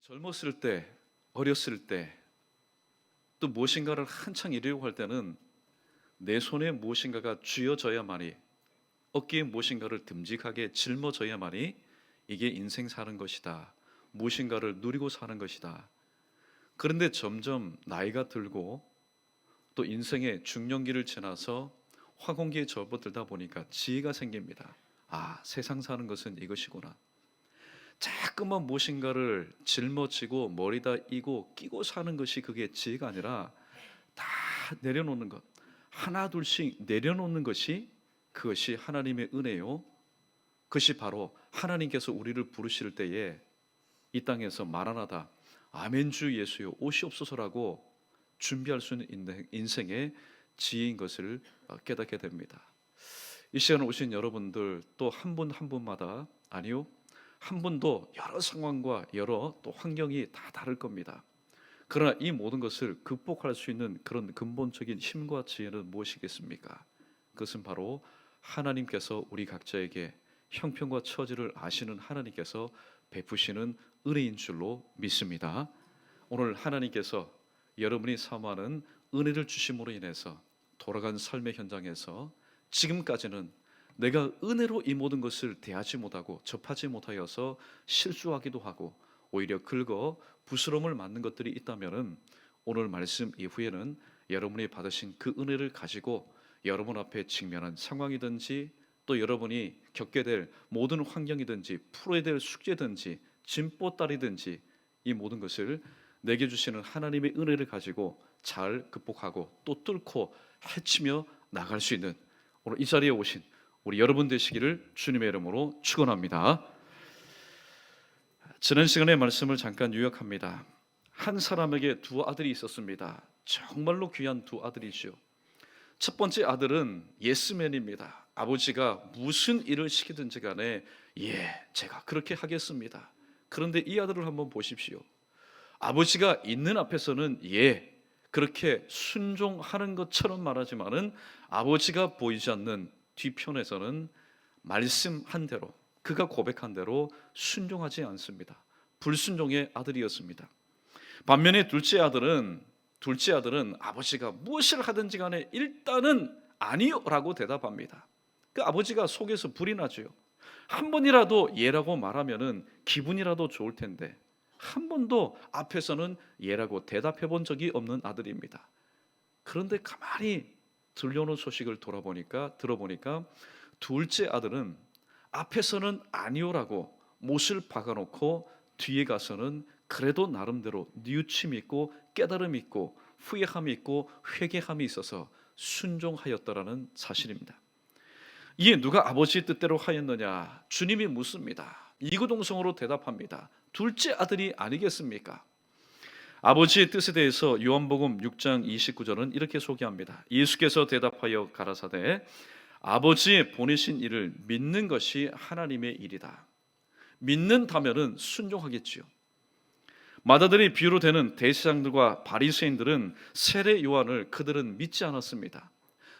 젊었을 때, 어렸을 때, 또 무엇인가를 한창 이루려고 할 때는 내 손에 무엇인가가 쥐어져야만이, 어깨에 무엇인가를 듬직하게 짊어져야만이 이게 인생 사는 것이다, 무엇인가를 누리고 사는 것이다. 그런데 점점 나이가 들고 또 인생의 중년기를 지나서 화공기에 접어들다 보니까 지혜가 생깁니다. 아, 세상 사는 것은 이것이구나. 자꾸만 무엇인가를 짊어지고 머리다 이고 끼고 사는 것이 그게 지혜가 아니라 다 내려놓는 것, 하나 둘씩 내려놓는 것이, 그것이 하나님의 은혜요, 그것이 바로 하나님께서 우리를 부르실 때에 이 땅에서 말하나다 아멘 주 예수여 오시옵소서라고 준비할 수 있는 인생의 지혜인 것을 깨닫게 됩니다. 이 시간에 오신 여러분들, 또 한 분 한 분마다, 아니요, 한 분도 여러 상황과 여러 또 환경이 다 다를 겁니다. 그러나 이 모든 것을 극복할 수 있는 그런 근본적인 힘과 지혜는 무엇이겠습니까? 그것은 바로 하나님께서 우리 각자에게 형편과 처지를 아시는 하나님께서 베푸시는 은혜인 줄로 믿습니다. 오늘 하나님께서 여러분이 사모하는 은혜를 주심으로 인해서 돌아간 삶의 현장에서 지금까지는 내가 은혜로 이 모든 것을 대하지 못하고 접하지 못하여서 실수하기도 하고 오히려 긁어 부스럼을 맞는 것들이 있다면, 오늘 말씀 이후에는 여러분이 받으신 그 은혜를 가지고 여러분 앞에 직면한 상황이든지 또 여러분이 겪게 될 모든 환경이든지 풀어야 될 숙제든지 진보딸이든지 이 모든 것을 내게 주시는 하나님의 은혜를 가지고 잘 극복하고 또 뚫고 헤치며 나갈 수 있는 오늘 이 자리에 오신 우리 여러분 되시기를 주님의 이름으로 축원합니다. 지난 시간의 말씀을 잠깐 요약합니다. 한 사람에게 두 아들이 있었습니다. 정말로 귀한 두 아들이죠. 첫 번째 아들은 예스맨입니다. 아버지가 무슨 일을 시키든지 간에 제가 그렇게 하겠습니다. 그런데 이 아들을 한번 보십시오. 아버지가 있는 앞에서는 그렇게 순종하는 것처럼 말하지만은 아버지가 보이지 않는 뒤편에서는 말씀한 대로, 그가 고백한 대로 순종하지 않습니다. 불순종의 아들이었습니다. 반면에 둘째 아들은 아버지가 무엇을 하든지 간에 일단은 아니요라고 대답합니다. 그 아버지가 속에서 불이 나죠. 한 번이라도 예라고 말하면은 기분이라도 좋을 텐데 한 번도 앞에서는 예라고 대답해 본 적이 없는 아들입니다. 그런데 가만히 들려오는 소식을 들어보니까 둘째 아들은 앞에서는 아니오라고 못을 박아놓고 뒤에 가서는 그래도 나름대로 뉘우침이 있고 깨달음이 있고 후회함이 있고 회개함이 있어서 순종하였다라는 사실입니다. 이에 누가 아버지의 뜻대로 하였느냐? 주님이 묻습니다. 이구동성으로 대답합니다. 둘째 아들이 아니겠습니까? 아버지의 뜻에 대해서 요한복음 6장 29절은 이렇게 소개합니다. 예수께서 대답하여 가라사대 아버지의 보내신 일을 믿는 것이 하나님의 일이다. 믿는다면은 순종하겠지요. 마다들이 비유로 되는 대제사장들과 바리새인들은 세례 요한을 그들은 믿지 않았습니다.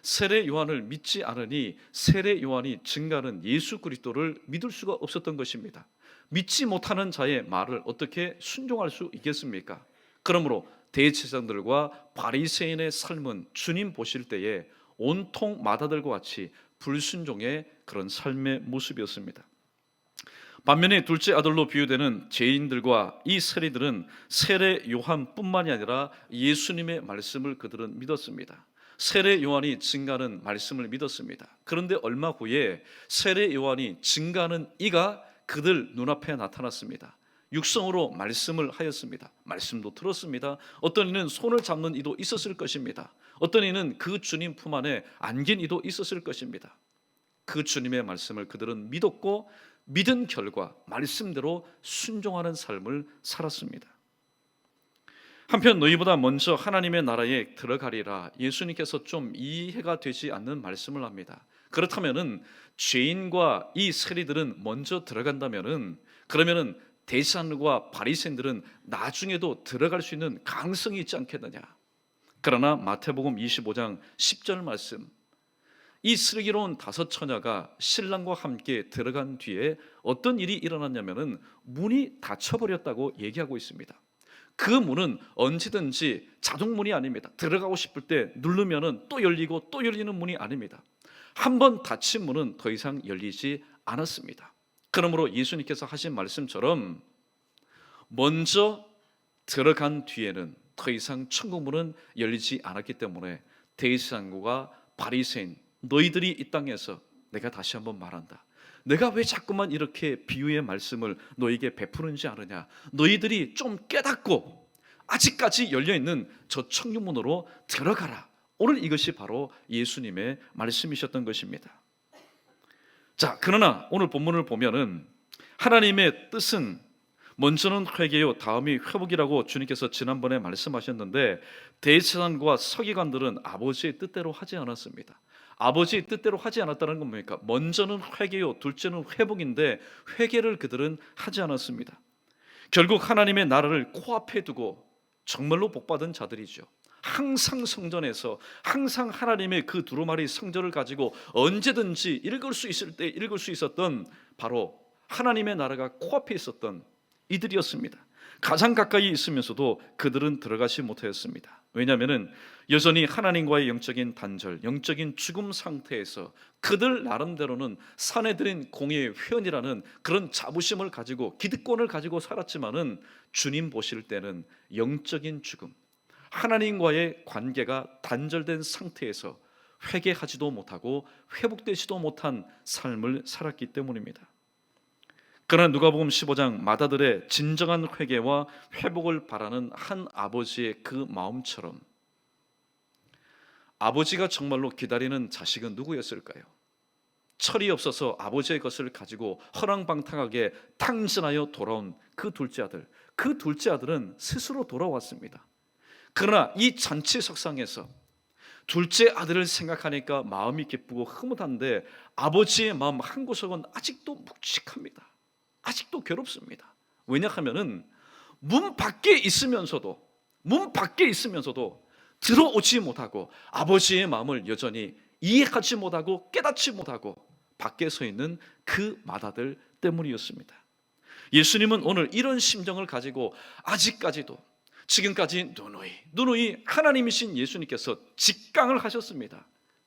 세례 요한을 믿지 않으니 세례 요한이 증가하는 예수 그리스도를 믿을 수가 없었던 것입니다. 믿지 못하는 자의 말을 어떻게 순종할 수 있겠습니까? 그러므로 대제사장들과 바리새인의 삶은 주님 보실 때에 온통 마다들과 같이 불순종의 그런 삶의 모습이었습니다. 반면에 둘째 아들로 비유되는 죄인들과 이 세리들은 세례 요한뿐만이 아니라 예수님의 말씀을 그들은 믿었습니다. 세례 요한이 증가하는 말씀을 믿었습니다. 그런데 얼마 후에 세례 요한이 증가하는 이가 그들 눈앞에 나타났습니다. 육성으로 말씀을 하였습니다. 말씀도 들었습니다. 어떤 이는 손을 잡는 이도 있었을 것입니다. 어떤 이는 그 주님 품 안에 안긴 이도 있었을 것입니다. 그 주님의 말씀을 그들은 믿었고 믿은 결과 말씀대로 순종하는 삶을 살았습니다. 한편 너희보다 먼저 하나님의 나라에 들어가리라, 예수님께서 좀 이해가 되지 않는 말씀을 합니다. 그렇다면은 죄인과 이 세리들은 먼저 들어간다면은 그러면은 대제사장과 바리새인들은 나중에도 들어갈 수 있는 가능성이 있지 않겠느냐. 그러나 마태복음 25장 10절 말씀, 이 슬기로운 다섯 처녀가 신랑과 함께 들어간 뒤에 어떤 일이 일어났냐면은 문이 닫혀버렸다고 얘기하고 있습니다. 그 문은 언제든지 자동문이 아닙니다. 들어가고 싶을 때 누르면은 또 열리고 또 열리는 문이 아닙니다. 한번 닫힌 문은 더 이상 열리지 않았습니다. 그러므로 예수님께서 하신 말씀처럼 먼저 들어간 뒤에는 더 이상 천국 문은 열리지 않았기 때문에 대제사장과 바리새인, 너희들이 이 땅에서, 내가 다시 한번 말한다, 내가 왜 자꾸만 이렇게 비유의 말씀을 너희에게 베푸는지 아느냐, 너희들이 좀 깨닫고 아직까지 열려있는 저 천국문으로 들어가라. 오늘 이것이 바로 예수님의 말씀이셨던 것입니다. 자, 그러나 오늘 본문을 보면은 하나님의 뜻은 먼저는 회개요 다음이 회복이라고 주님께서 지난번에 말씀하셨는데, 대제사장과 서기관들은 아버지의 뜻대로 하지 않았습니다. 아버지의 뜻대로 하지 않았다는 건 뭡니까? 먼저는 회개요, 둘째는 회복인데 회개를 그들은 하지 않았습니다. 결국 하나님의 나라를 코앞에 두고 정말로 복받은 자들이죠. 항상 성전에서 항상 하나님의 그 두루마리 성전을 가지고 언제든지 읽을 수 있을 때 읽을 수 있었던 바로 하나님의 나라가 코앞에 있었던 이들이었습니다. 가장 가까이 있으면서도 그들은 들어가지 못하였습니다. 왜냐하면 여전히 하나님과의 영적인 단절, 영적인 죽음 상태에서 그들 나름대로는 사내들인 공의의 회원이라는 그런 자부심을 가지고 기득권을 가지고 살았지만은 주님 보실 때는 영적인 죽음, 하나님과의 관계가 단절된 상태에서 회개하지도 못하고 회복되지도 못한 삶을 살았기 때문입니다. 그러나 누가복음 15장 마다들의 진정한 회개와 회복을 바라는 한 아버지의 그 마음처럼 아버지가 정말로 기다리는 자식은 누구였을까요? 철이 없어서 아버지의 것을 가지고 허랑방탕하게 탕진하여 돌아온 그 둘째 아들, 그 둘째 아들은 스스로 돌아왔습니다. 그러나 이 잔치석상에서 둘째 아들을 생각하니까 마음이 기쁘고 흐뭇한데 아버지의 마음 한 구석은 아직도 묵직합니다. 아직도 괴롭습니다. 왜냐하면은 문 밖에 있으면서도 들어오지 못하고 아버지의 마음을 여전히 이해하지 못하고 깨닫지 못하고 밖에 서 있는 그 맏아들 때문이었습니다. 예수님은 오늘 이런 심정을 가지고 아직까지도 지금까지 누누이 하나님이신 예수님께서 직강을 하셨습니다.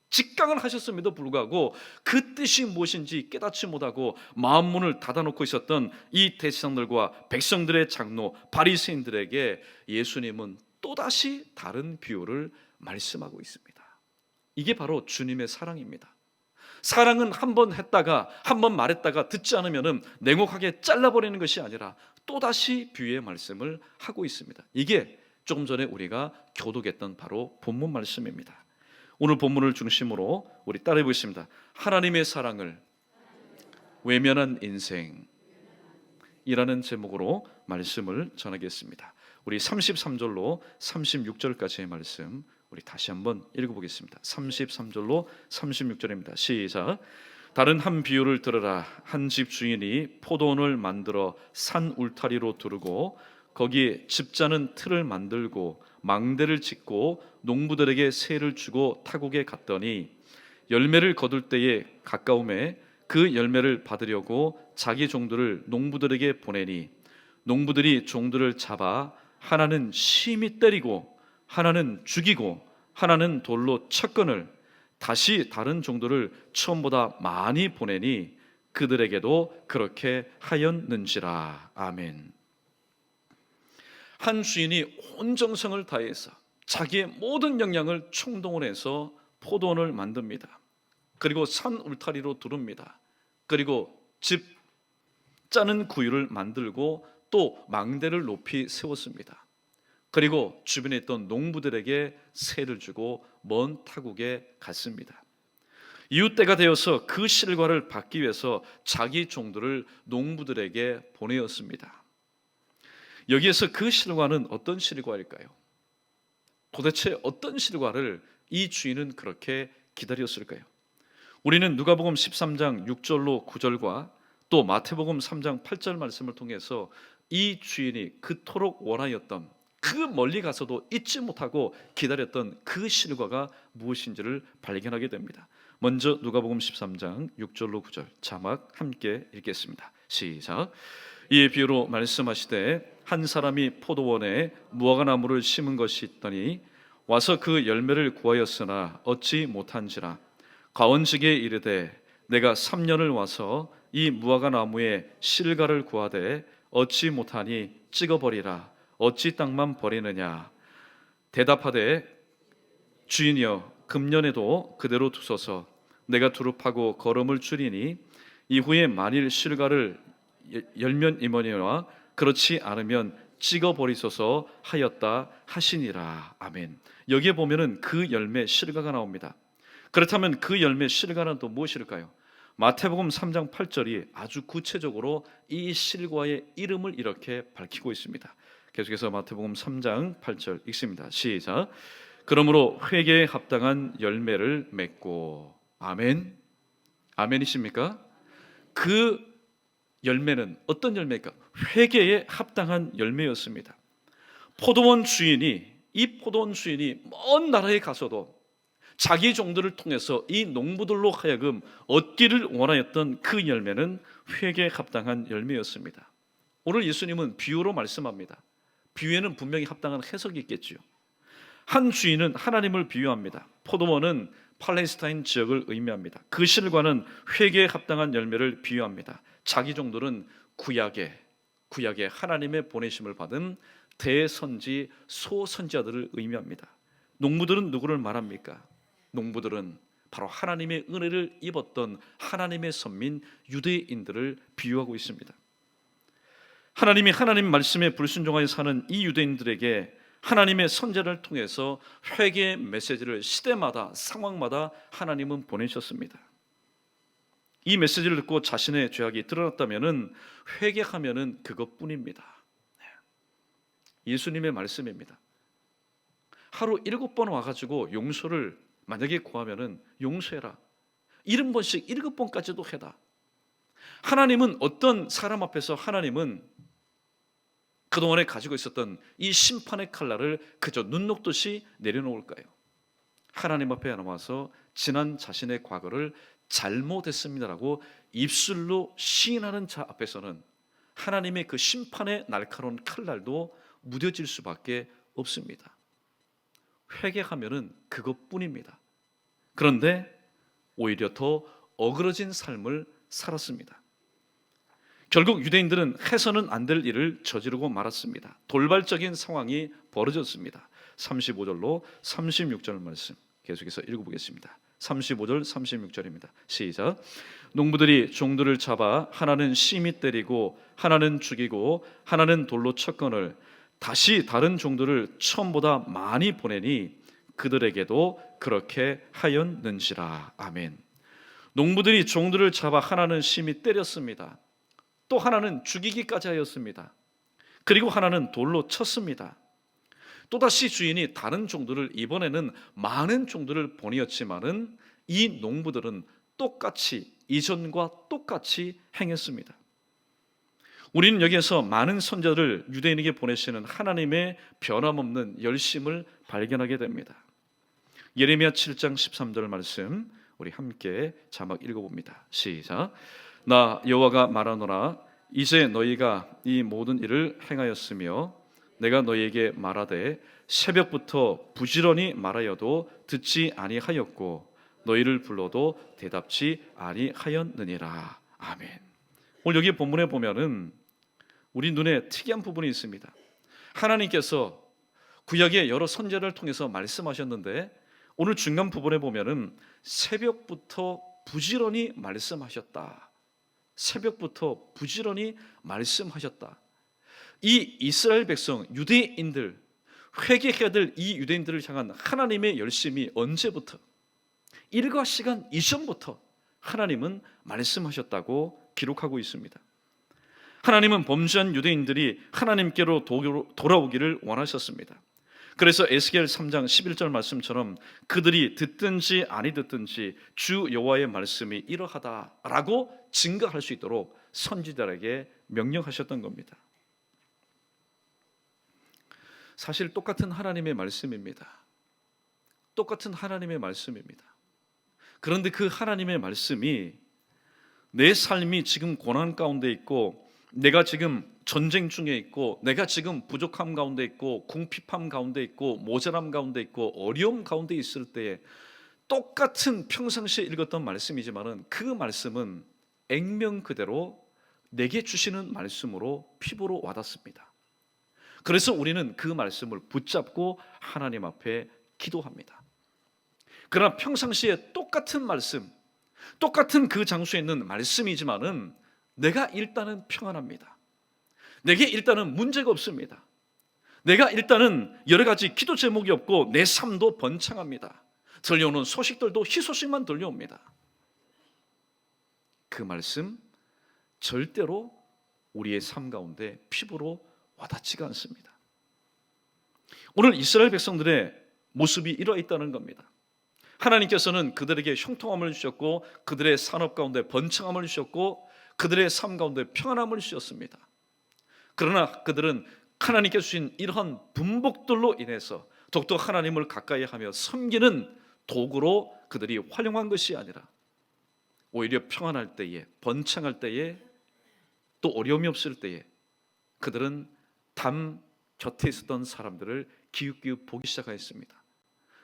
직강을 하셨음에도 불구하고 그 뜻이 무엇인지 깨닫지 못하고 마음문을 닫아놓고 있었던 이 대제사장들과 백성들의 장로 바리새인들에게 예수님은 또다시 다른 비유를 말씀하고 있습니다. 이게 바로 주님의 사랑입니다. 사랑은 한 번 했다가 한 번 말했다가 듣지 않으면 냉혹하게 잘라버리는 것이 아니라 또다시 비유의 말씀을 하고 있습니다. 이게 조금 전에 우리가 교독했던 바로 본문 말씀입니다. 오늘 본문을 중심으로 우리 따라해 보겠습니다. 하나님의 사랑을 외면한 인생이라는 제목으로 말씀을 전하겠습니다. 우리 33절로 36절까지의 말씀 우리 다시 한번 읽어보겠습니다. 33절로 36절입니다. 시작. 다른 한 비유를 들으라. 한 집 주인이 포도원을 만들어 산 울타리로 두르고 거기에 집자는 틀을 만들고 망대를 짓고 농부들에게 세를 주고 타국에 갔더니 열매를 거둘 때에 가까움에 그 열매를 받으려고 자기 종들을 농부들에게 보내니 농부들이 종들을 잡아 하나는 심히 때리고 하나는 죽이고 하나는 돌로 쳤거늘 다시 다른 종들을 처음보다 많이 보내니 그들에게도 그렇게 하였는지라. 아멘. 한 주인이 온 정성을 다해서 자기의 모든 역량을 총동원 해서 포도원을 만듭니다. 그리고 산 울타리로 두릅니다. 그리고 집 짜는 구유를 만들고 또 망대를 높이 세웠습니다. 그리고 주변에 있던 농부들에게 세를 주고 먼 타국에 갔습니다. 이후 때가 되어서 그 실과를 받기 위해서 자기 종들을 농부들에게 보내었습니다. 여기에서 그 실과는 어떤 실과일까요? 도대체 어떤 실과를 이 주인은 그렇게 기다렸을까요? 우리는 누가복음 13장 6절로 9절과 또 마태복음 3장 8절 말씀을 통해서 이 주인이 그토록 원하였던 그 멀리 가서도 잊지 못하고 기다렸던 그 실과가 무엇인지를 발견하게 됩니다. 먼저 누가복음 13장 6절로 9절 자막 함께 읽겠습니다. 시작. 이에 비유로 말씀하시되 한 사람이 포도원에 무화과나무를 심은 것이 있더니 와서 그 열매를 구하였으나 얻지 못한지라. 가온직에 이르되 내가 3년을 와서 이 무화과나무에 실과를 구하되 얻지 못하니 찍어버리라. 어찌 땅만 버리느냐. 대답하되 주인이여 금년에도 그대로 두소서. 내가 두릅하고 거름을 줄이니 이후에 만일 실과를 열면 임원이와 그렇지 않으면 찍어버리소서 하였다 하시니라. 아멘. 여기에 보면은 그 열매 실과가 나옵니다. 그렇다면 그 열매 실과는 또 무엇일까요? 마태복음 3장 8절이 아주 구체적으로 이 실과의 이름을 이렇게 밝히고 있습니다. 계속해서 마태복음 3장 8절 읽습니다. 시작. 그러므로 회개에 합당한 열매를 맺고. 아멘. 아멘이십니까? 그 열매는 어떤 열매일까? 회개에 합당한 열매였습니다. 포도원 주인이 이 포도원 주인이 먼 나라에 가서도 자기 종들을 통해서 이 농부들로 하여금 얻기를 원하였던 그 열매는 회개에 합당한 열매였습니다. 오늘 예수님은 비유로 말씀합니다. 비유에는 분명히 합당한 해석이 있겠지요. 한 주인은 하나님을 비유합니다. 포도원은 팔레스타인 지역을 의미합니다. 그 실과는 회개에 합당한 열매를 비유합니다. 자기 종들은 구약에 하나님의 보내심을 받은 대선지 소선지자들을 의미합니다. 농부들은 누구를 말합니까? 농부들은 바로 하나님의 은혜를 입었던 하나님의 선민 유대인들을 비유하고 있습니다. 하나님이 하나님 말씀에 불순종하여 사는 이 유대인들에게 하나님의 선제를 통해서 회개의 메시지를 시대마다 상황마다 하나님은 보내셨습니다. 이 메시지를 듣고 자신의 죄악이 드러났다면은 회개하면은 그것뿐입니다. 예수님의 말씀입니다. 하루 7번 와가지고 용서를 만약에 구하면은 용서해라. 70번씩 7번까지도 해라. 하나님은 어떤 사람 앞에서 하나님은 그동안에 가지고 있었던 이 심판의 칼날을 그저 눈 녹듯이 내려놓을까요? 하나님 앞에 나와서 지난 자신의 과거를 잘못했습니다라고 입술로 시인하는 자 앞에서는 하나님의 그 심판의 날카로운 칼날도 무뎌질 수밖에 없습니다. 회개하면은 그것뿐입니다. 그런데 오히려 더 어그러진 삶을 살았습니다. 결국 유대인들은 해서는 안 될 일을 저지르고 말았습니다. 돌발적인 상황이 벌어졌습니다. 35절로 36절 말씀 계속해서 읽어보겠습니다. 35절 36절입니다. 시작. 농부들이 종들을 잡아 하나는 심히 때리고 하나는 죽이고 하나는 돌로 쳤거늘 다시 다른 종들을 처음보다 많이 보내니 그들에게도 그렇게 하였는지라. 아멘. 농부들이 종들을 잡아 하나는 심히 때렸습니다. 또 하나는 죽이기까지 하였습니다. 그리고 하나는 돌로 쳤습니다. 또다시 주인이 다른 종들을 이번에는 많은 종들을 보내었지만은 이 농부들은 똑같이 이전과 똑같이 행했습니다. 우리는 여기에서 많은 선자들을 유대인에게 보내시는 하나님의 변함없는 열심을 발견하게 됩니다. 예레미야 7장 13절 말씀 우리 함께 자막 읽어봅니다. 시작. 나 여호와가 말하노라 이제 너희가 이 모든 일을 행하였으며 내가 너희에게 말하되 새벽부터 부지런히 말하여도 듣지 아니하였고 너희를 불러도 대답지 아니하였느니라. 아멘. 오늘 여기 본문에 보면은 우리 눈에 특이한 부분이 있습니다. 하나님께서 구약의 여러 선지자를 통해서 말씀하셨는데 오늘 중간 부분에 보면은 새벽부터 부지런히 말씀하셨다. 새벽부터 부지런히 말씀하셨다. 이 이스라엘 백성 유대인들 회개해야 될 이 유대인들을 향한 하나님의 열심이 언제부터 일과 시간 이전부터 하나님은 말씀하셨다고 기록하고 있습니다. 하나님은 범죄한 유대인들이 하나님께로 돌아오기를 원하셨습니다. 그래서 에스겔 3장 11절 말씀처럼 그들이 듣든지 아니 듣든지 주 여호와의 말씀이 이러하다라고 증거할 수 있도록 선지자에게 명령하셨던 겁니다. 사실 똑같은 하나님의 말씀입니다. 똑같은 하나님의 말씀입니다. 그런데 그 하나님의 말씀이 내 삶이 지금 고난 가운데 있고, 내가 지금 전쟁 중에 있고, 내가 지금 부족함 가운데 있고, 궁핍함 가운데 있고, 모자람 가운데 있고, 어려움 가운데 있을 때에 똑같은 평상시에 읽었던 말씀이지만은 그 말씀은 액면 그대로 내게 주시는 말씀으로 피부로 와닿습니다. 그래서 우리는 그 말씀을 붙잡고 하나님 앞에 기도합니다. 그러나 평상시에 똑같은 말씀, 똑같은 그 장소에 있는 말씀이지만은 내가 일단은 평안합니다. 내게 일단은 문제가 없습니다. 내가 일단은 여러 가지 기도 제목이 없고 내 삶도 번창합니다. 들려오는 소식들도 희소식만 들려옵니다. 그 말씀 절대로 우리의 삶 가운데 피부로 와닿지가 않습니다. 오늘 이스라엘 백성들의 모습이 이러해 있다는 겁니다. 하나님께서는 그들에게 형통함을 주셨고, 그들의 산업 가운데 번창함을 주셨고, 그들의 삶 가운데 평안함을 주셨습니다. 그러나 그들은 하나님께 주신 이러한 분복들로 인해서 더욱더 하나님을 가까이 하며 섬기는 도구로 그들이 활용한 것이 아니라 오히려 평안할 때에, 번창할 때에, 또 어려움이 없을 때에 그들은 담 곁에 있었던 사람들을 기웃기웃 보기 시작했습니다.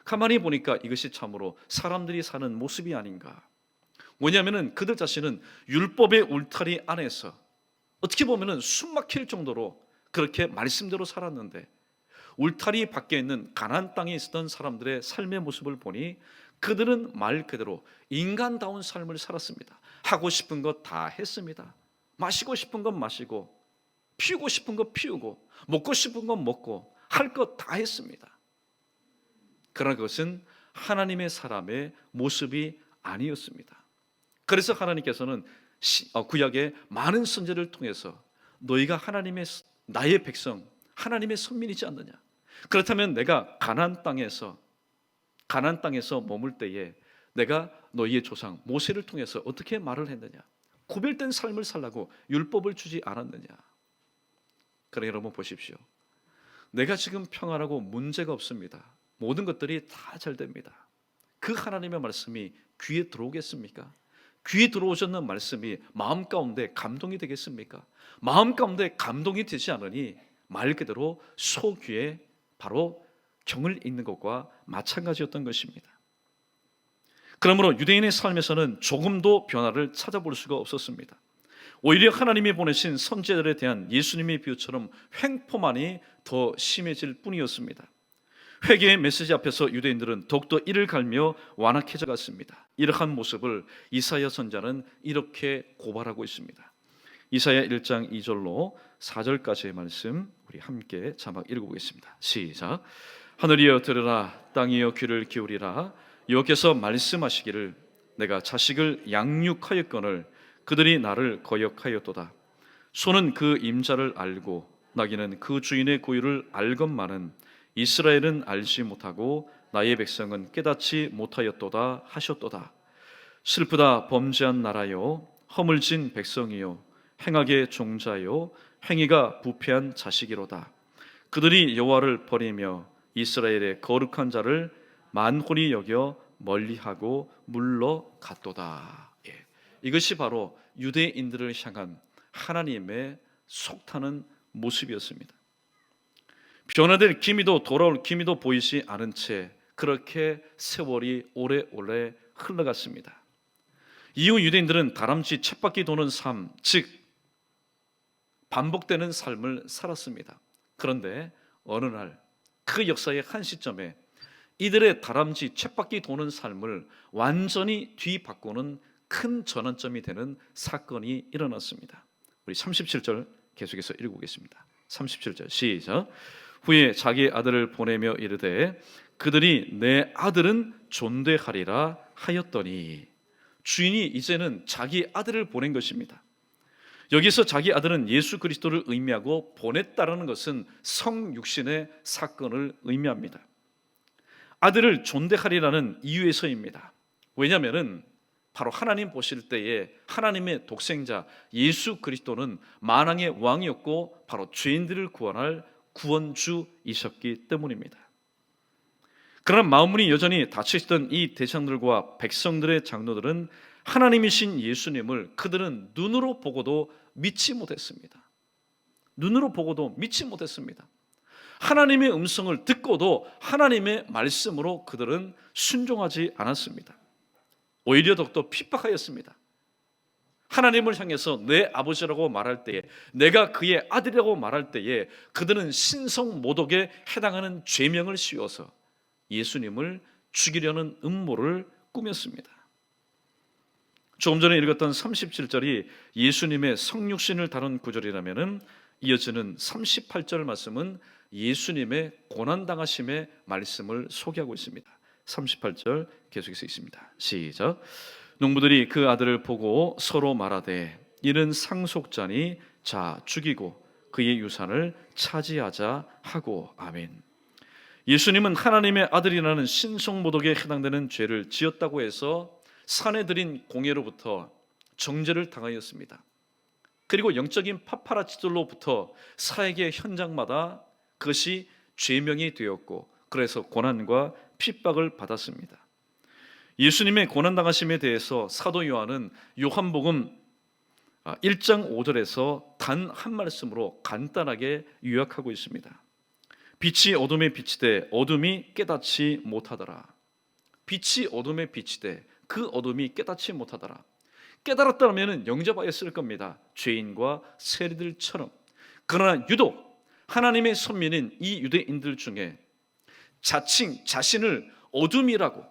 가만히 보니까 이것이 참으로 사람들이 사는 모습이 아닌가. 왜냐하면 그들 자신은 율법의 울타리 안에서 어떻게 보면 숨 막힐 정도로 그렇게 말씀대로 살았는데, 울타리 밖에 있는 가나안 땅에 있었던 사람들의 삶의 모습을 보니 그들은 말 그대로 인간다운 삶을 살았습니다. 하고 싶은 것 다 했습니다. 마시고 싶은 건 마시고, 피우고 싶은 거 피우고, 먹고 싶은 건 먹고, 할 것 다 했습니다. 그러나 그것은 하나님의 사람의 모습이 아니었습니다. 그래서 하나님께서는 구약의 많은 선지자를 통해서 너희가 하나님의, 나의 백성, 하나님의 선민이지 않느냐. 그렇다면 내가 가나안 땅에서 머물 때에 내가 너희의 조상 모세를 통해서 어떻게 말을 했느냐. 구별된 삶을 살라고 율법을 주지 않았느냐. 그러나 여러분 보십시오. 내가 지금 평안하고 문제가 없습니다. 모든 것들이 다 잘 됩니다. 그 하나님의 말씀이 귀에 들어오겠습니까? 귀에 들어오셨는 말씀이 마음 가운데 감동이 되겠습니까? 마음 가운데 감동이 되지 않으니 말 그대로 소귀에 바로 경을 읽는 것과 마찬가지였던 것입니다. 그러므로 유대인의 삶에서는 조금도 변화를 찾아볼 수가 없었습니다. 오히려 하나님이 보내신 선지자들에 대한 예수님의 비유처럼 횡포만이 더 심해질 뿐이었습니다. 회개의 메시지 앞에서 유대인들은 더욱더 이를 갈며 완악해져 갔습니다. 이러한 모습을 이사야 선지자는 이렇게 고발하고 있습니다. 이사야 1장 2절로 4절까지의 말씀 우리 함께 자막 읽어보겠습니다. 시작. 하늘이여 들으라, 땅이여 귀를 기울이라. 여호와께서 말씀하시기를 내가 자식을 양육하였거늘 그들이 나를 거역하였도다. 소는 그 임자를 알고 나귀는 그 주인의 고유를 알건만은 이스라엘은 알지 못하고 나의 백성은 깨닫지 못하였도다 하셨도다. 슬프다 범죄한 나라요, 허물진 백성이요, 행악의 종자요, 행위가 부패한 자식이로다. 그들이 여호와를 버리며 이스라엘의 거룩한 자를 만홀히 여겨 멀리하고 물러갔도다. 이것이 바로 유대인들을 향한 하나님의 속타는 모습이었습니다. 변화될 기미도 돌아올 기미도 보이지 않은 채 그렇게 세월이 오래오래 흘러갔습니다. 이후 유대인들은 다람쥐 쳇바퀴 도는 삶, 즉 반복되는 삶을 살았습니다. 그런데 어느 날 그 역사의 한 시점에 이들의 다람쥐 쳇바퀴 도는 삶을 완전히 뒤바꾸는 큰 전환점이 되는 사건이 일어났습니다. 우리 37절 계속해서 읽어보겠습니다. 37절 시작. 후에 자기 아들을 보내며 이르되 그들이 내 아들은 존대하리라 하였더니, 주인이 이제는 자기 아들을 보낸 것입니다. 여기서 자기 아들은 예수 그리스도를 의미하고 보냈다라는 것은 성육신의 사건을 의미합니다. 아들을 존대하리라는 이유에서입니다. 왜냐하면 바로 하나님 보실 때에 하나님의 독생자 예수 그리스도는 만왕의 왕이었고 바로 죄인들을 구원할 구원주이셨기 때문입니다. 그러나 마음문이 여전히 닫혀있던 이 대장들과 백성들의 장로들은 하나님이신 예수님을 그들은 눈으로 보고도 믿지 못했습니다. 눈으로 보고도 믿지 못했습니다. 하나님의 음성을 듣고도 하나님의 말씀으로 그들은 순종하지 않았습니다. 오히려 더욱더 핍박하였습니다. 하나님을 향해서 내 아버지라고 말할 때에, 내가 그의 아들이라고 말할 때에 그들은 신성모독에 해당하는 죄명을 씌워서 예수님을 죽이려는 음모를 꾸몄습니다. 조금 전에 읽었던 37절이 예수님의 성육신을 다룬 구절이라면 이어지는 38절 말씀은 예수님의 고난당하심의 말씀을 소개하고 있습니다. 38절 계속해서 있습니다. 시작. 농부들이 그 아들을 보고 서로 말하되 이는 상속자니 자 죽이고 그의 유산을 차지하자 하고. 아멘. 예수님은 하나님의 아들이라는 신성모독에 해당되는 죄를 지었다고 해서 산에 들인 공회로부터 정죄를 당하였습니다. 그리고 영적인 파파라치들로부터 사역의 현장마다 그것이 죄명이 되었고, 그래서 고난과 핍박을 받았습니다. 예수님의 고난당하심에 대해서 사도 요한은 요한복음 1장 5절에서 단 한 말씀으로 간단하게 요약하고 있습니다. 빛이 어둠에 비치되 어둠이 깨닫지 못하더라. 빛이 어둠에 비치되 그 어둠이 깨닫지 못하더라. 깨달았다면 영접하였을 겁니다. 죄인과 세리들처럼. 그러나 유독 하나님의 선민인 이 유대인들 중에 자칭 자신을 어둠이라고,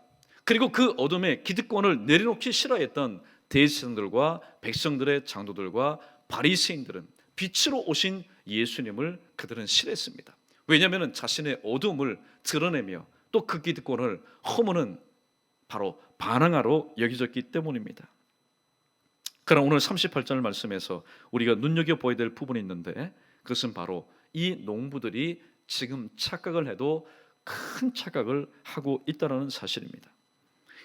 그리고 그 어둠의 기득권을 내려놓기 싫어했던 대제사장들과 백성들의 장로들과 바리새인들은 빛으로 오신 예수님을 그들은 싫어했습니다. 왜냐하면 자신의 어둠을 드러내며 또 그 기득권을 허무는 바로 반항하로 여겨졌기 때문입니다. 그러나 오늘 38절 말씀에서 우리가 눈여겨보아야 될 부분이 있는데, 그것은 바로 이 농부들이 지금 착각을 해도 큰 착각을 하고 있다는 사실입니다.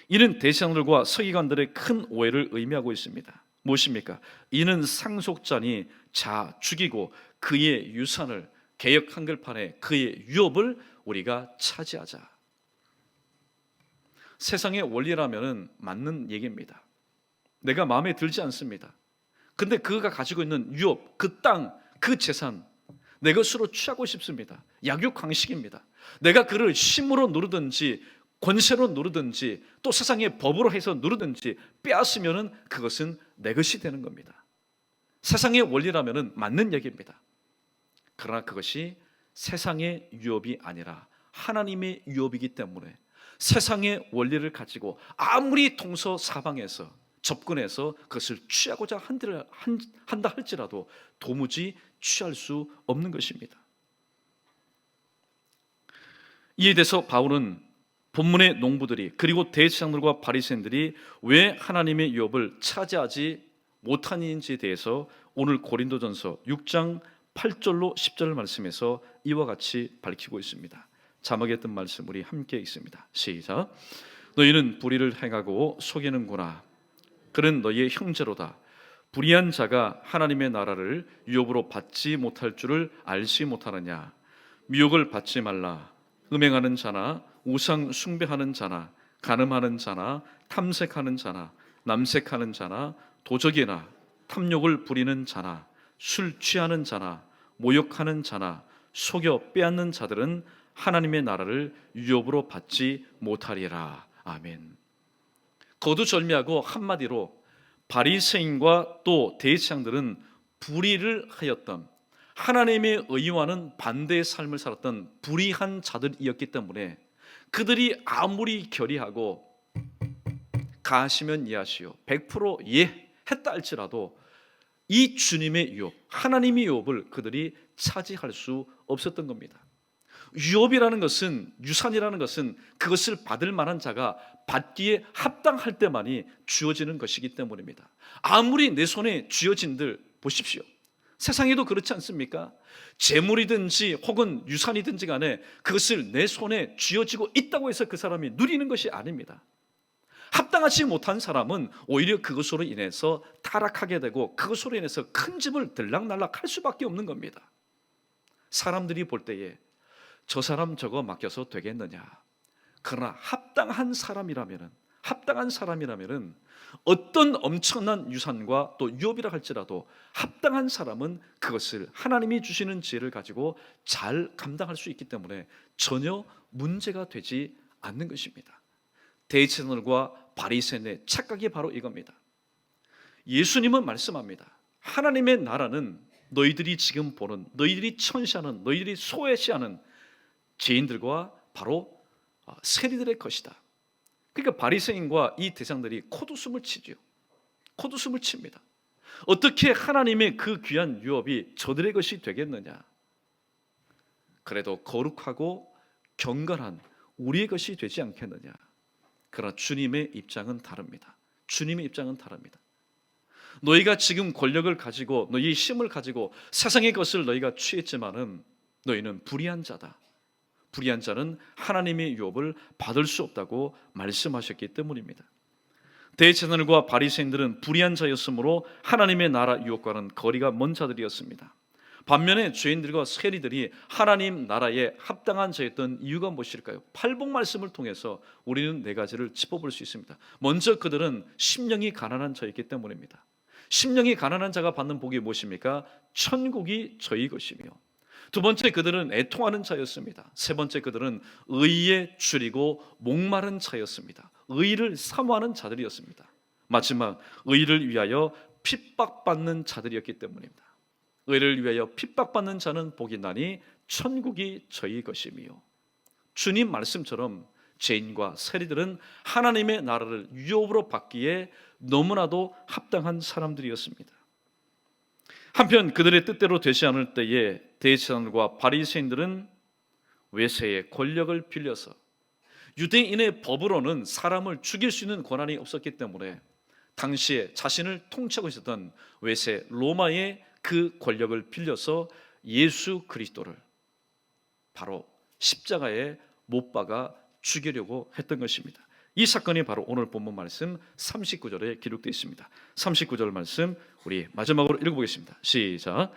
이는 대제사장들과 서기관들의 큰 오해를 의미하고 있습니다. 무엇입니까? 이는 상속자니 자 죽이고 그의 유산을, 개역 한글판에 그의 유업을 우리가 차지하자. 세상의 원리라면 맞는 얘기입니다. 내가 마음에 들지 않습니다. 근데 그가 가지고 있는 유업, 그 땅, 그 재산 내 것으로 취하고 싶습니다. 약육강식입니다. 내가 그를 힘으로 누르든지 권세로 누르든지 또 세상의 법으로 해서 누르든지 빼앗으면 그것은 내 것이 되는 겁니다. 세상의 원리라면 맞는 얘기입니다. 그러나 그것이 세상의 유업이 아니라 하나님의 유업이기 때문에 세상의 원리를 가지고 아무리 동서사방에서 접근해서 그것을 취하고자 한다 할지라도 도무지 취할 수 없는 것입니다. 이에 대해서 바울은 본문의 농부들이 그리고 대제사장들과 바리새인들이 왜 하나님의 유업을 차지하지 못하는지에 대해서 오늘 고린도전서 6장 8절로 10절 말씀에서 이와 같이 밝히고 있습니다. 자막에 뜬 말씀 우리 함께 읽습니다. 시작. 너희는 불의를 행하고 속이는구나. 그는 너희의 형제로다. 불의한 자가 하나님의 나라를 유업으로 받지 못할 줄을 알지 못하느냐. 미혹을 받지 말라. 음행하는 자나 우상 숭배하는 자나 간음하는 자나 탐색하는 자나 남색하는 자나 도적이나 탐욕을 부리는 자나 술 취하는 자나 모욕하는 자나 속여 빼앗는 자들은 하나님의 나라를 유업으로 받지 못하리라. 아멘. 거두절미하고 한마디로 바리새인과 또 대제사장들은 불의를 하였던, 하나님의 의와는 반대의 삶을 살았던 불의한 자들이었기 때문에 그들이 아무리 결의하고 가하시면 이하시오 100% 예 했다 할지라도 이 주님의 유업, 하나님의 유업을 그들이 차지할 수 없었던 겁니다. 유업이라는 것은, 유산이라는 것은 그것을 받을 만한 자가 받기에 합당할 때만이 주어지는 것이기 때문입니다. 아무리 내 손에 쥐어진들 보십시오. 세상에도 그렇지 않습니까? 재물이든지 혹은 유산이든지 간에 그것을 내 손에 쥐어지고 있다고 해서 그 사람이 누리는 것이 아닙니다. 합당하지 못한 사람은 오히려 그것으로 인해서 타락하게 되고 그것으로 인해서 큰 짐을 들락날락 할 수밖에 없는 겁니다. 사람들이 볼 때에 저 사람 저거 맡겨서 되겠느냐. 그러나 합당한 사람이라면은 어떤 엄청난 유산과 또 유업이라 할지라도 합당한 사람은 그것을 하나님이 주시는 지혜를 가지고 잘 감당할 수 있기 때문에 전혀 문제가 되지 않는 것입니다. 대제사장들과 바리새인의 착각이 바로 이겁니다. 예수님은 말씀합니다. 하나님의 나라는 너희들이 지금 보는, 너희들이 천시하는, 너희들이 소외시하는 죄인들과 바로 세리들의 것이다. 그러니까 바리새인과 이 대장들이 코웃음을 치죠. 코웃음을 칩니다. 어떻게 하나님의 그 귀한 유업이 저들의 것이 되겠느냐. 그래도 거룩하고 경건한 우리의 것이 되지 않겠느냐. 그러나 주님의 입장은 다릅니다. 주님의 입장은 다릅니다. 너희가 지금 권력을 가지고 너희의 힘을 가지고 세상의 것을 너희가 취했지만은 너희는 불의한 자다. 불의한 자는 하나님의 유업을 받을 수 없다고 말씀하셨기 때문입니다. 대제사장들과 바리새인들은 불의한 자였으므로 하나님의 나라 유업과는 거리가 먼 자들이었습니다. 반면에 죄인들과 세리들이 하나님 나라에 합당한 자였던 이유가 무엇일까요? 팔복 말씀을 통해서 우리는 네 가지를 짚어볼 수 있습니다. 먼저 그들은 심령이 가난한 자였기 때문입니다. 심령이 가난한 자가 받는 복이 무엇입니까? 천국이 저희 것이며, 두 번째 그들은 애통하는 자였습니다. 세 번째 그들은 의에 줄이고 목마른 자였습니다. 의를 사모하는 자들이었습니다. 마지막 의를 위하여 핍박받는 자들이었기 때문입니다. 의를 위하여 핍박받는 자는 복이 나니 천국이 저희 것이며, 주님 말씀처럼 죄인과 세리들은 하나님의 나라를 유업으로 받기에 너무나도 합당한 사람들이었습니다. 한편 그들의 뜻대로 되지 않을 때에 대제사장들과 바리새인들은 외세의 권력을 빌려서, 유대인의 법으로는 사람을 죽일 수 있는 권한이 없었기 때문에 당시에 자신을 통치하고 있었던 외세 로마의 그 권력을 빌려서 예수 그리스도를 바로 십자가에 못 박아 죽이려고 했던 것입니다. 이 사건이 바로 오늘 본문 말씀 39절에 기록되어 있습니다. 39절 말씀 우리 마지막으로 읽어보겠습니다. 시작.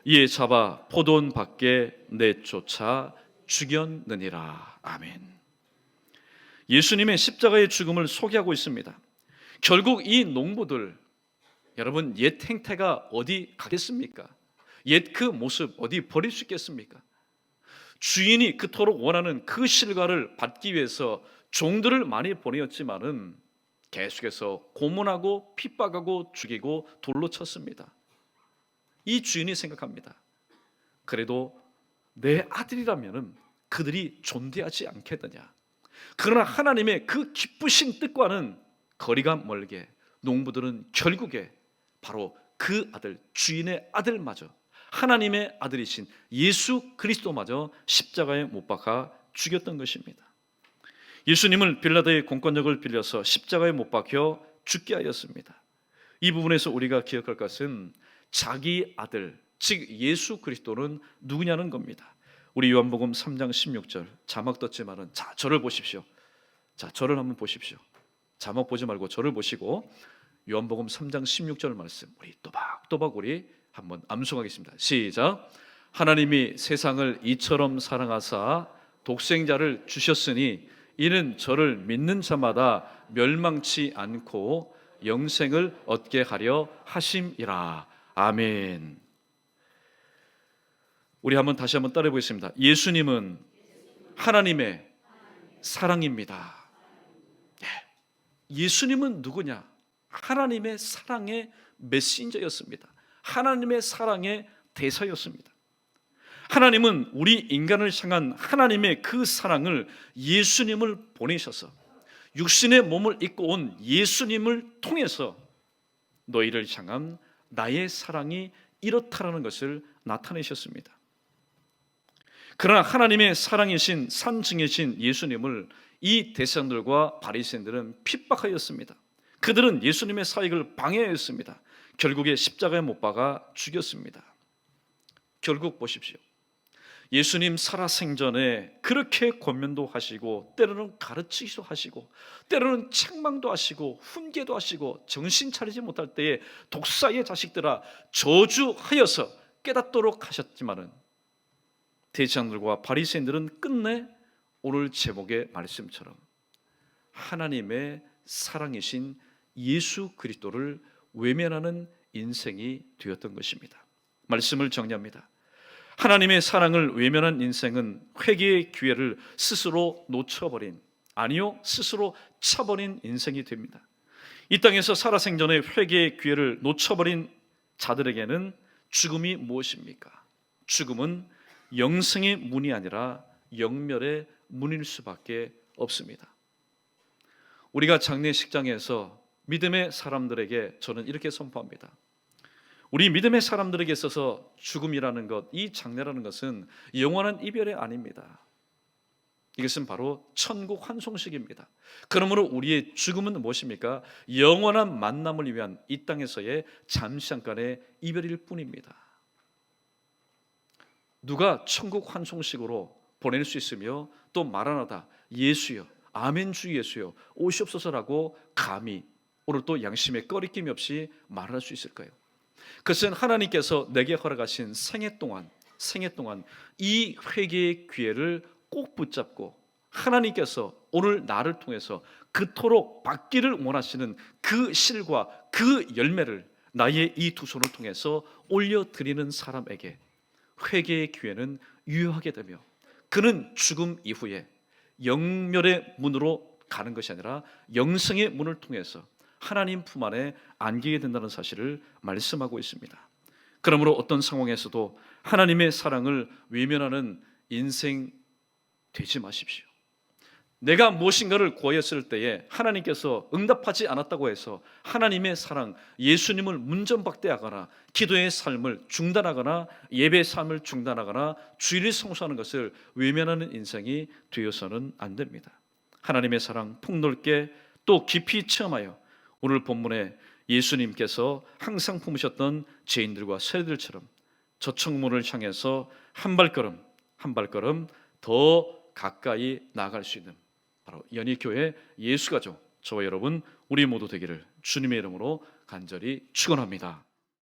이에 잡아 포도원 밖에 내쫓아 죽였느니라. 아멘. 예수님의 십자가의 죽음을 소개하고 있습니다. 결국 이 농부들, 여러분, 옛 행태가 어디 가겠습니까? 옛 그 모습 어디 버릴 수 있겠습니까? 주인이 그토록 원하는 그 실과를 받기 위해서 종들을 많이 보내었지만은 계속해서 고문하고 핍박하고 죽이고 돌로 쳤습니다. 이 주인이 생각합니다. 그래도 내 아들이라면은 그들이 존대하지 않겠느냐. 그러나 하나님의 그 기쁘신 뜻과는 거리가 멀게 농부들은 결국에 바로 그 아들, 주인의 아들마저, 하나님의 아들이신 예수 그리스도마저 십자가에 못 박아 죽였던 것입니다. 예수님을 빌라도의 공권력을 빌려서 십자가에 못 박혀 죽게 하였습니다. 이 부분에서 우리가 기억할 것은 자기 아들, 즉 예수 그리스도는 누구냐는 겁니다. 우리 요한복음 3장 16절 자막 떴지만은, 자, 저를 보십시오. 자, 저를 한번 보십시오. 자막 보지 말고 저를 보시고 요한복음 3장 16절 말씀 우리 또박또박 우리 한번 암송하겠습니다. 시작. 하나님이 세상을 이처럼 사랑하사 독생자를 주셨으니 이는 저를 믿는 자마다 멸망치 않고 영생을 얻게 하려 하심이라. 아멘. 우리 다시 한번 따라해 보겠습니다. 예수님은 하나님의 사랑입니다. 예수님은 누구냐? 하나님의 사랑의 메신저였습니다. 하나님의 사랑의 대사였습니다. 하나님은 우리 인간을 향한 하나님의 그 사랑을 예수님을 보내셔서 육신의 몸을 입고 온 예수님을 통해서 너희를 향한 나의 사랑이 이렇다라는 것을 나타내셨습니다. 그러나 하나님의 사랑이신 산증이신 예수님을 이 대제사장들과 바리새인들은 핍박하였습니다. 그들은 예수님의 사역을 방해하였습니다. 결국에 십자가에 못 박아 죽였습니다. 결국 보십시오. 예수님 살아생전에 그렇게 권면도 하시고 때로는 가르치기도 하시고 때로는 책망도 하시고 훈계도 하시고 정신 차리지 못할 때에 독사의 자식들아 저주하여서 깨닫도록 하셨지만은 대제사장들과 바리새인들은 끝내 오늘 제목의 말씀처럼 하나님의 사랑이신 예수 그리스도를 외면하는 인생이 되었던 것입니다. 말씀을 정리합니다. 하나님의 사랑을 외면한 인생은 회개의 기회를 스스로 놓쳐버린, 아니요, 스스로 차버린 인생이 됩니다. 이 땅에서 살아생전에 회개의 기회를 놓쳐버린 자들에게는 죽음이 무엇입니까? 죽음은 영생의 문이 아니라 영멸의 문일 수밖에 없습니다. 우리가 장례식장에서 믿음의 사람들에게 저는 이렇게 선포합니다. 우리 믿음의 사람들에게 있어서 죽음이라는 것, 이 장례라는 것은 영원한 이별이 아닙니다. 이것은 바로 천국 환송식입니다. 그러므로 우리의 죽음은 무엇입니까? 영원한 만남을 위한 이 땅에서의 잠시간의 이별일 뿐입니다. 누가 천국 환송식으로 보낼 수 있으며 또 마라나다 예수여, 아멘 주 예수여 오시옵소서라고 감히 오늘 또 양심에 꺼리낌이 없이 말할 수 있을까요? 그것은 하나님께서 내게 허락하신 생애 동안 이 회개의 기회를 꼭 붙잡고 하나님께서 오늘 나를 통해서 그토록 받기를 원하시는 그 실과 그 열매를 나의 이 두 손을 통해서 올려드리는 사람에게 회개의 기회는 유효하게 되며 그는 죽음 이후에 영멸의 문으로 가는 것이 아니라 영생의 문을 통해서 하나님 품 안에 안기게 된다는 사실을 말씀하고 있습니다. 그러므로 어떤 상황에서도 하나님의 사랑을 외면하는 인생 되지 마십시오. 내가 무엇인가를 구하였을 때에 하나님께서 응답하지 않았다고 해서 하나님의 사랑, 예수님을 문전박대하거나 기도의 삶을 중단하거나 예배의 삶을 중단하거나 주일을 성수하는 것을 외면하는 인생이 되어서는 안 됩니다. 하나님의 사랑 폭넓게 또 깊이 체험하여 오늘 본문에 예수님께서 항상 품으셨던 죄인들과 세리들처럼 저 청문을 향해서 한 발걸음 더 가까이 나아갈 수 있는 바로 연희교회 예수가족 저와 여러분 우리 모두 되기를 주님의 이름으로 간절히 축원합니다.